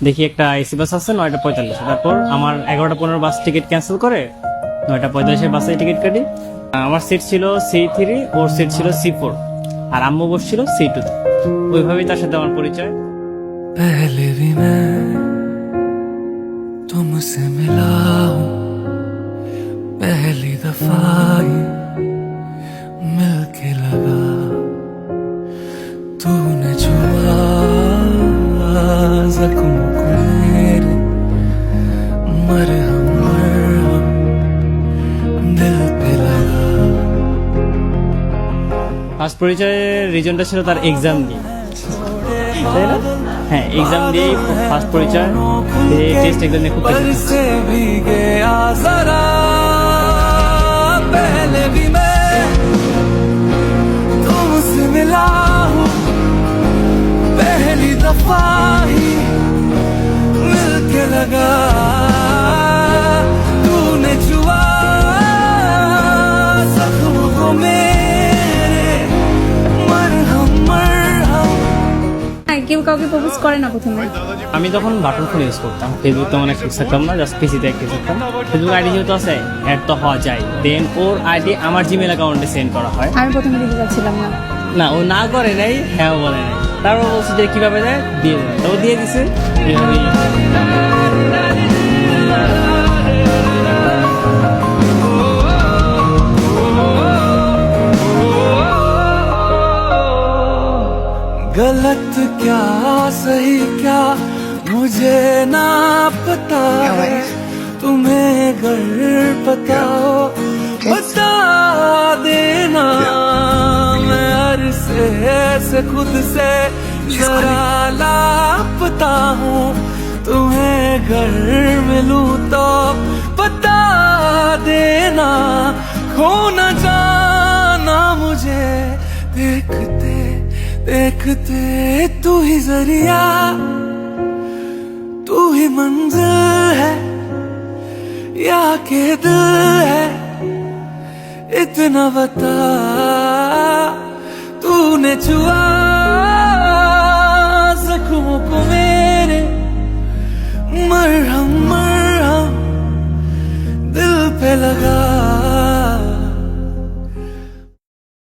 দেখি একটা AC bus আছে 9:45, তারপর আমার 11:15 বাস টিকিট ক্যান্সেল করে 9:45 বাসে টিকিট কাটি। আমার সিট ছিল C3, ওর সিট ছিল C4, আর আম্মু বসছিল C2। ওইভাবেই তার সাথে আমার পরিচয়। पहले भी मैं तुमसे मिला हूँ, पहली दफा ही मिलके लगा, तूने छुआ जख्म को मेरे, मरहम मरहम दिल पे लगा। ফার্স্ট পরিচয়ের রিজনটা ছিল তার এক্সাম দিয়ে, তাই না? হ্যাঁ, এক্সাম দিয়েই ফার্স্ট পরিচয়। টেস্ট এক্সাম দিয়ে খুব पल से भी गया जरा, पहले भी मैं तुमसे मिला हूँ, पहली दफा ही मिलके लगा, तूने छुआ जख्म को मेरे, मरहम मरहम। কেউ কাউকে প্রপোজ করে না প্রথমে। আমি তখন বাটন ফোন ইউজ করতাম, ফেসবুক তেমন অ্যাক্টিভ থাকতাম না, জাস্ট পিসিতে অ্যাক্টিভ থাকতাম। ফেসবুক আইডি যেহেতু আছে, অ্যাড তো হওয়া যায়। দেন ওর আইডি আমার জিমেল অ্যাকাউন্টে সেন্ড করা হয়। আমি প্রথমে দিতে পারছিলাম না। না, ও না করে নাই, হ্যাঁ বলে নাই। তারপর বলছে যে কিভাবে দেয়, দিয়ে দেয়। তো ও দিয়ে দিছে এইভাবেই। गलत क्या सही क्या मुझे ना पता है, तुम्हें अगर पता हो बता देना, मैं अरसे से खुद से जरा लापता हूँ, तुम्हें अगर मिलूं तो बता देना, खो न जाना मुझे देखते देखते, तू ही जरिया तू ही मंजिल है या के दिल है, इतना बता, तूने छुआ